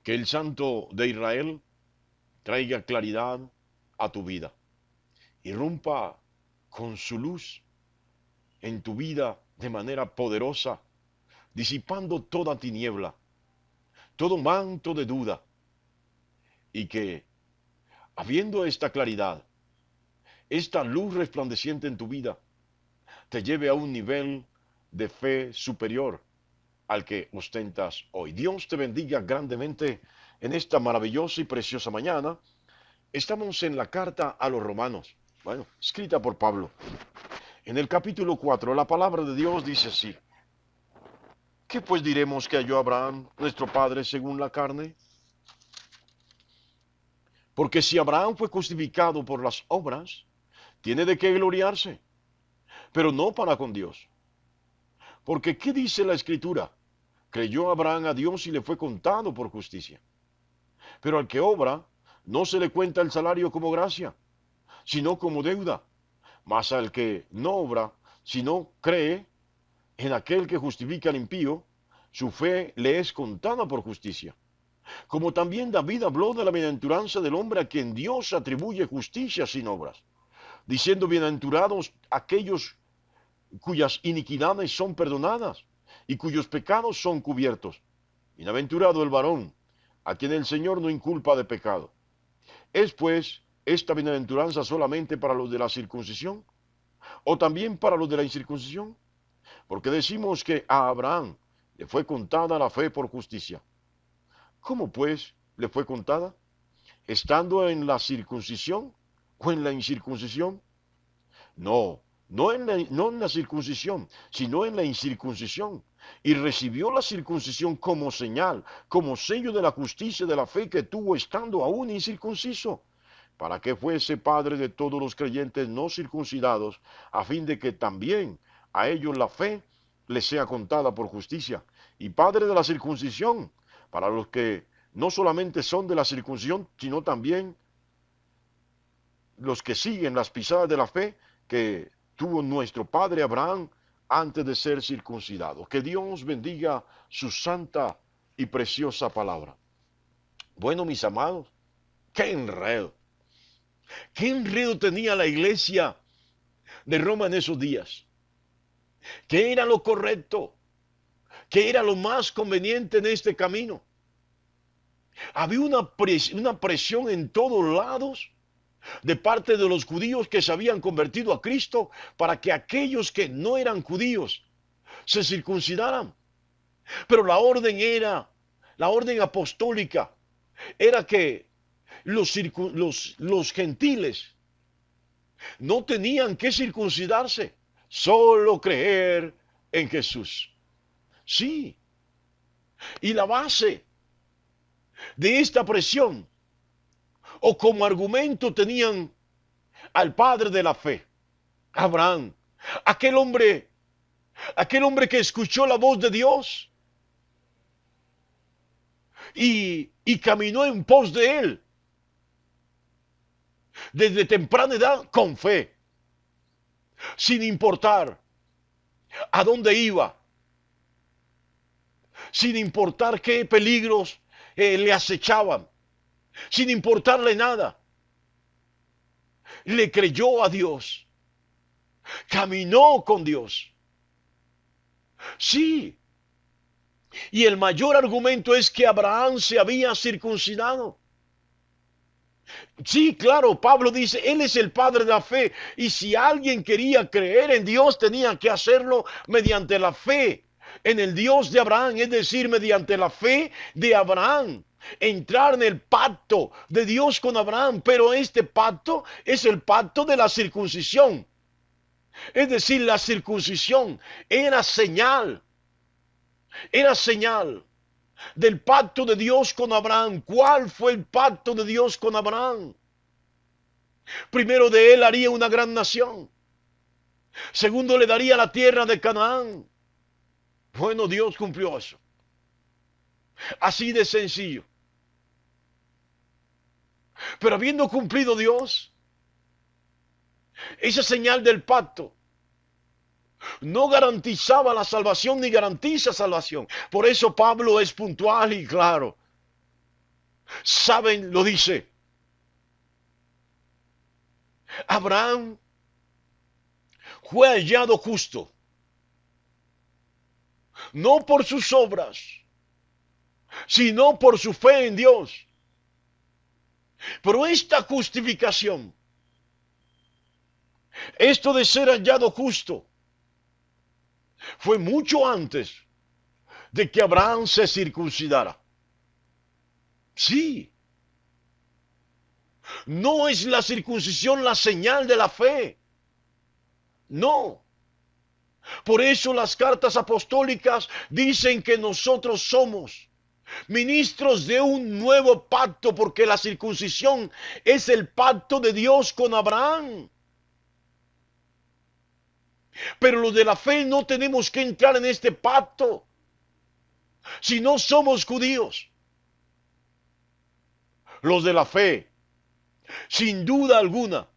Que el Santo de Israel traiga claridad a tu vida. Irrumpa con su luz en tu vida de manera poderosa, disipando toda tiniebla, todo manto de duda, y que, habiendo esta claridad, esta luz resplandeciente en tu vida, te lleve a un nivel de fe superior al que ostentas hoy. Dios te bendiga grandemente en esta maravillosa y preciosa mañana. Estamos en la carta a los Romanos, bueno, escrita por Pablo. En el capítulo 4, la palabra de Dios dice así: ¿qué pues diremos que halló Abraham, nuestro padre, según la carne? Porque si Abraham fue justificado por las obras, tiene de qué gloriarse, pero no para con Dios. Porque ¿qué dice la Escritura? Creyó Abraham a Dios y le fue contado por justicia. Pero al que obra, no se le cuenta el salario como gracia, sino como deuda. Mas al que no obra, sino cree en aquel que justifica al impío, su fe le es contada por justicia. Como también David habló de la bienaventuranza del hombre a quien Dios atribuye justicia sin obras, diciendo: bienaventurados aquellos cuyas iniquidades son perdonadas y cuyos pecados son cubiertos. Bienaventurado el varón a quien el Señor no inculpa de pecado. ¿Es pues esta bienaventuranza solamente para los de la circuncisión, o también para los de la incircuncisión? Porque decimos que a Abraham le fue contada la fe por justicia. ¿Cómo pues le fue contada? ¿Estando en la circuncisión o en la incircuncisión? No, no en la circuncisión, sino en la incircuncisión. Y recibió la circuncisión como señal, como sello de la justicia de la fe que tuvo estando aún incircunciso, para que fuese padre de todos los creyentes no circuncidados, a fin de que también a ellos la fe les sea contada por justicia, y padre de la circuncisión, para los que no solamente son de la circuncisión, sino también los que siguen las pisadas de la fe que tuvo nuestro padre Abraham antes de ser circuncidado. Que Dios bendiga su santa y preciosa palabra. Bueno, mis amados, qué enredo. Qué enredo tenía la iglesia de Roma en esos días. ¿Qué era lo correcto? ¿Qué era lo más conveniente en este camino? Había una presión en todos lados de parte de los judíos que se habían convertido a Cristo para que aquellos que no eran judíos se circuncidaran. Pero la orden apostólica era que los gentiles no tenían que circuncidarse, solo creer en Jesús. Sí, y la base de esta presión, o como argumento, tenían al padre de la fe, Abraham, aquel hombre, aquel hombre que escuchó la voz de Dios y caminó en pos de él desde temprana edad con fe, sin importar a dónde iba, sin importar qué peligros le acechaban, sin importarle nada. Le creyó a Dios, caminó con Dios. Sí, y el mayor argumento es que Abraham se había circuncidado. Sí, claro, Pablo dice, él es el padre de la fe, y si alguien quería creer en Dios, tenía que hacerlo mediante la fe en el Dios de Abraham, es decir, mediante la fe de Abraham. Entrar en el pacto de Dios con Abraham, pero este pacto es el pacto de la circuncisión. Es decir, la circuncisión era señal del pacto de Dios con Abraham. ¿Cuál fue el pacto de Dios con Abraham? Primero, de él haría una gran nación. Segundo, le daría la tierra de Canaán. Bueno, Dios cumplió eso. Así de sencillo. Pero habiendo cumplido Dios esa señal del pacto, no garantizaba la salvación ni garantiza salvación. Por eso Pablo es puntual y claro. Saben, lo dice. Abraham fue hallado justo, no por sus obras, sino por su fe en Dios. Pero esta justificación, esto de ser hallado justo, fue mucho antes de que Abraham se circuncidara. Sí, no es la circuncisión la señal de la fe. No. Por eso las cartas apostólicas dicen que nosotros somos ministros de un nuevo pacto, porque la circuncisión es el pacto de Dios con Abraham. Pero los de la fe no tenemos que entrar en este pacto si no somos judíos. Los de la fe, sin duda alguna,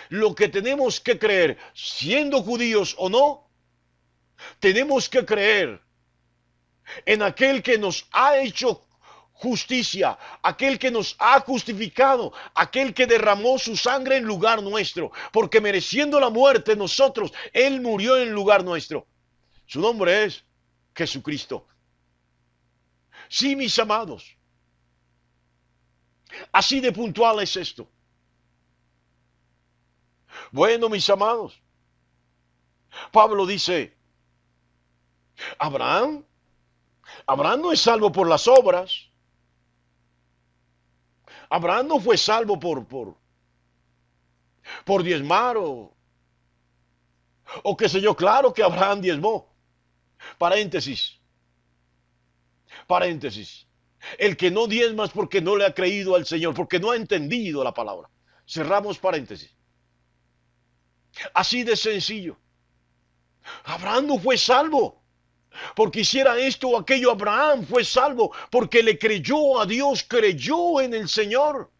lo que tenemos que creer, siendo judíos o no, tenemos que creer en aquel que nos ha hecho justicia, aquel que nos ha justificado, aquel que derramó su sangre en lugar nuestro, porque mereciendo la muerte nosotros, Él murió en lugar nuestro. Su nombre es Jesucristo. Sí, mis amados, así de puntual es esto. Bueno, mis amados, Pablo dice, Abraham, Abraham no es salvo por las obras. Abraham no fue salvo por diezmar o qué sé yo. Claro que Abraham diezmó. Paréntesis, paréntesis. El que no diezma es porque no le ha creído al Señor, porque no ha entendido la palabra. Cerramos paréntesis. Así de sencillo. Abraham no fue salvo porque hiciera esto o aquello. Abraham fue salvo porque le creyó a Dios, creyó en el Señor.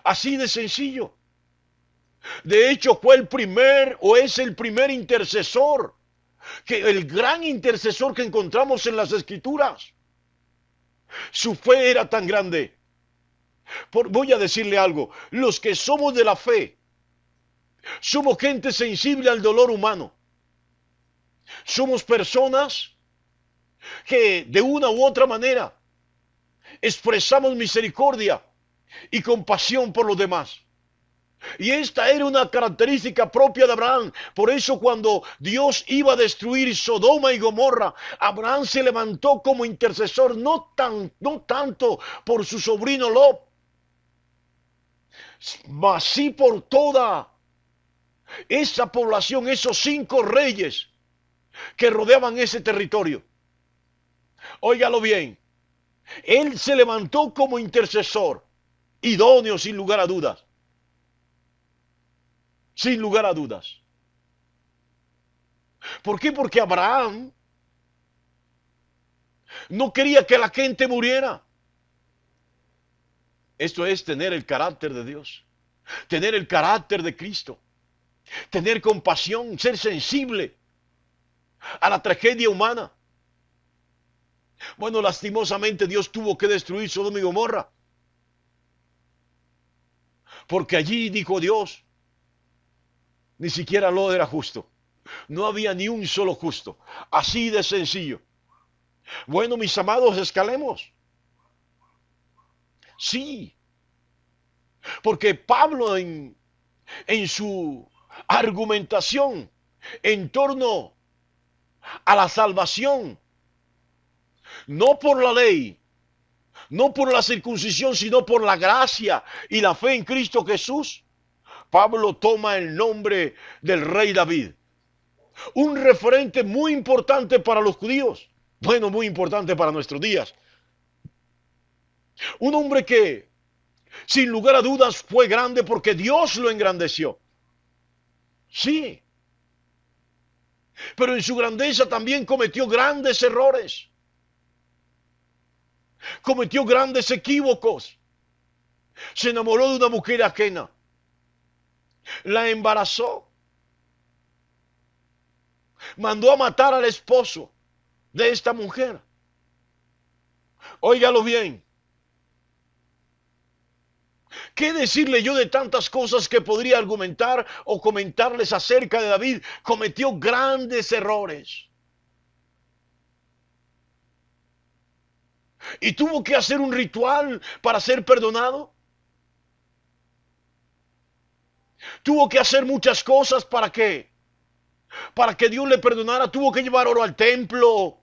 Así de sencillo. De hecho, fue el primer o es el primer intercesor, que el gran intercesor que encontramos en las Escrituras. Su fe era tan grande. Voy a decirle algo. Los que somos de la fe, somos gente sensible al dolor humano. Somos personas que de una u otra manera expresamos misericordia y compasión por los demás. Y esta era una característica propia de Abraham. Por eso cuando Dios iba a destruir Sodoma y Gomorra, Abraham se levantó como intercesor, no tanto por su sobrino Lot, mas sí por toda esa población, esos 5 reyes que rodeaban ese territorio. Óigalo bien, él se levantó como intercesor, idóneo sin lugar a dudas. Sin lugar a dudas. ¿Por qué? Porque Abraham no quería que la gente muriera. Esto es tener el carácter de Dios, tener el carácter de Cristo, tener compasión, ser sensible a la tragedia humana. Bueno, lastimosamente Dios tuvo que destruir Sodoma y Gomorra, porque allí, dijo Dios, ni siquiera Lot era justo. No había ni un solo justo. Así de sencillo. Bueno, mis amados, escalemos. Sí, porque Pablo en su argumentación en torno a la salvación, no por la ley, no por la circuncisión, sino por la gracia y la fe en Cristo Jesús, Pablo toma el nombre del rey David, un referente muy importante para los judíos, bueno, muy importante para nuestros días, un hombre que sin lugar a dudas fue grande porque Dios lo engrandeció. Sí, pero en su grandeza también cometió grandes errores, cometió grandes equívocos, se enamoró de una mujer ajena, la embarazó, mandó a matar al esposo de esta mujer. Óigalo bien. ¿Qué decirle yo de tantas cosas que podría argumentar o comentarles acerca de David? Cometió grandes errores. Y tuvo que hacer un ritual para ser perdonado. Tuvo que hacer muchas cosas para que Dios le perdonara. Tuvo que llevar oro al templo.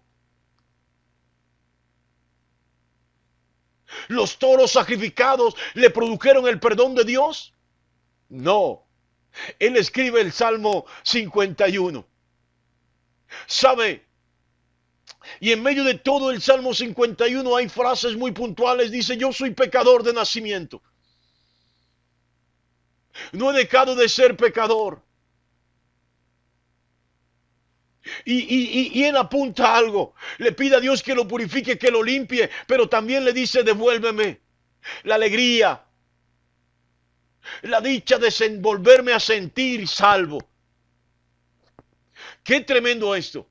¿Los toros sacrificados le produjeron el perdón de Dios? No. Él escribe el Salmo 51. ¿Sabe? Y en medio de todo el Salmo 51 hay frases muy puntuales. Dice, yo soy pecador de nacimiento. No he dejado de ser pecador. Y él apunta algo. Le pide a Dios que lo purifique, que lo limpie. Pero también le dice, devuélveme la alegría, la dicha de volverme a sentir salvo. Qué tremendo esto.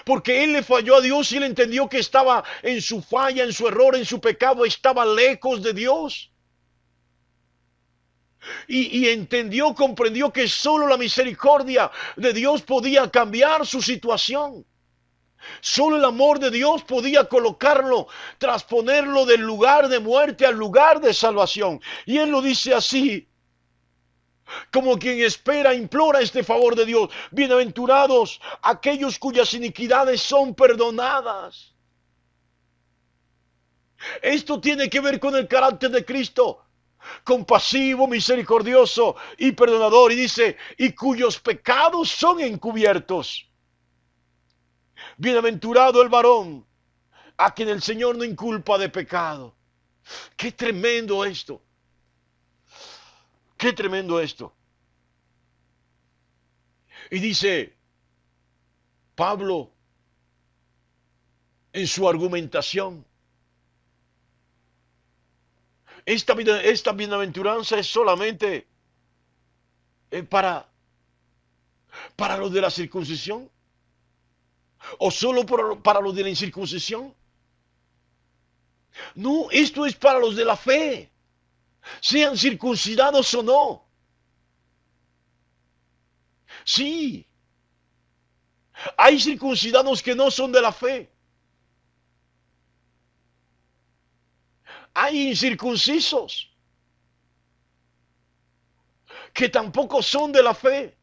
Porque él le falló a Dios y él entendió que estaba en su falla, en su error, en su pecado, estaba lejos de Dios. Y entendió, comprendió que solo la misericordia de Dios podía cambiar su situación. Solo el amor de Dios podía colocarlo, trasponerlo del lugar de muerte al lugar de salvación. Y él lo dice así, como quien espera, implora este favor de Dios. Bienaventurados aquellos cuyas iniquidades son perdonadas. Esto tiene que ver con el carácter de Cristo, compasivo, misericordioso y perdonador. Y dice, y cuyos pecados son encubiertos. Bienaventurado el varón a quien el Señor no inculpa de pecado. Qué tremendo esto. Qué tremendo esto. Y dice Pablo en su argumentación, esta bienaventuranza es solamente para los de la circuncisión o solo para los de la incircuncisión. No, esto es para los de la fe, sean circuncidados o no. Sí, hay circuncidados que no son de la fe. Hay incircuncisos que tampoco son de la fe.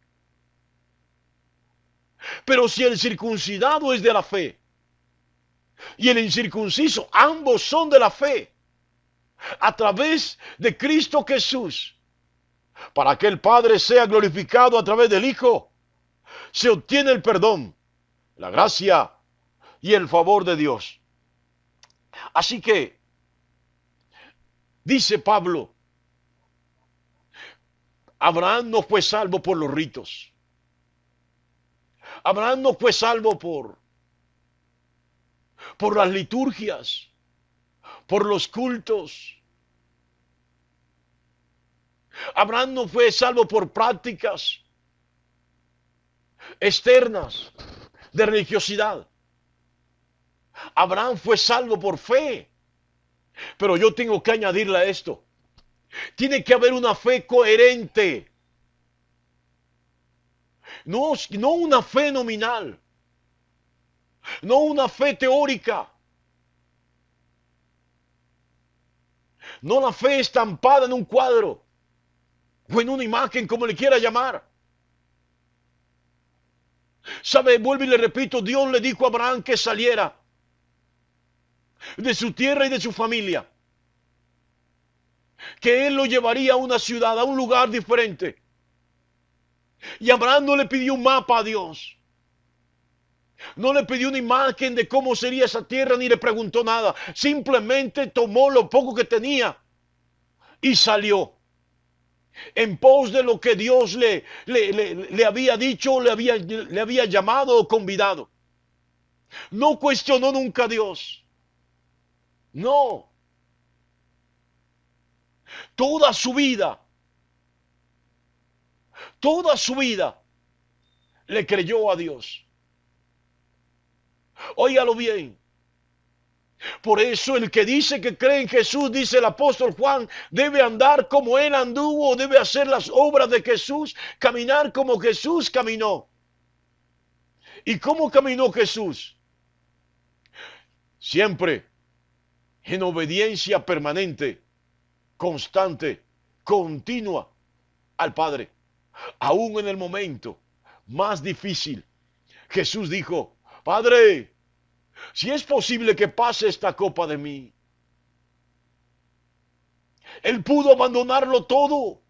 Pero si el circuncidado es de la fe y el incircunciso, ambos son de la fe, a través de Cristo Jesús, para que el Padre sea glorificado a través del Hijo, se obtiene el perdón, la gracia y el favor de Dios. Así que, dice Pablo, Abraham no fue salvo por los ritos. Abraham no fue salvo por las liturgias, por los cultos. Abraham no fue salvo por prácticas externas de religiosidad. Abraham fue salvo por fe. Pero yo tengo que añadirle a esto. Tiene que haber una fe coherente. No una fe nominal. No una fe teórica. No la fe estampada en un cuadro o en una imagen, como le quiera llamar. ¿Sabe? Vuelvo y le repito, Dios le dijo a Abraham que saliera de su tierra y de su familia. Que él lo llevaría a una ciudad, a un lugar diferente. Y Abraham no le pidió un mapa a Dios. No le pidió una imagen de cómo sería esa tierra, ni le preguntó nada. Simplemente tomó lo poco que tenía y salió en pos de lo que Dios le había dicho, le había llamado o convidado. No cuestionó nunca a Dios. No. Toda su vida le creyó a Dios. Óigalo bien. Por eso el que dice que cree en Jesús, dice el apóstol Juan, debe andar como él anduvo, debe hacer las obras de Jesús, caminar como Jesús caminó. ¿Y cómo caminó Jesús? Siempre en obediencia permanente, constante, continua al Padre. Aún en el momento más difícil, Jesús dijo, Padre, si es posible que pase esta copa de mí. Él pudo abandonarlo todo,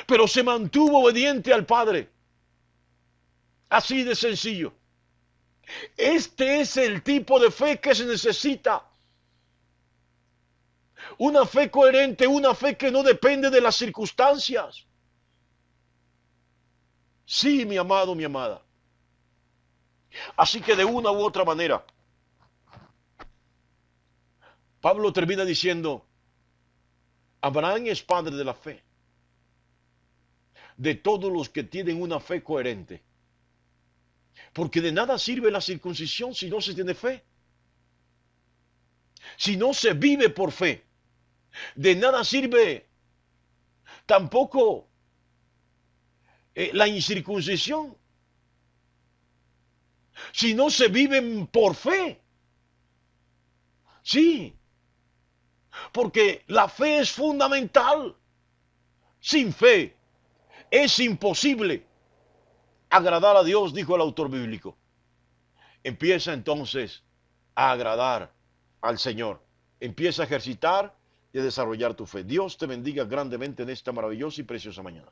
pero se mantuvo obediente al Padre. Así de sencillo. Este es el tipo de fe que se necesita. Una fe coherente, una fe que no depende de las circunstancias. Sí, mi amado, mi amada. Así que de una u otra manera, Pablo termina diciendo, Abraham es padre de la fe, de todos los que tienen una fe coherente. Porque de nada sirve la circuncisión si no se tiene fe. Si no se vive por fe. De nada sirve tampoco la incircuncisión. Si no se vive por fe. Sí. Porque la fe es fundamental. Sin fe es imposible agradar a Dios, dijo el autor bíblico. Empieza entonces a agradar al Señor. Empieza a ejercitar y a desarrollar tu fe. Dios te bendiga grandemente en esta maravillosa y preciosa mañana.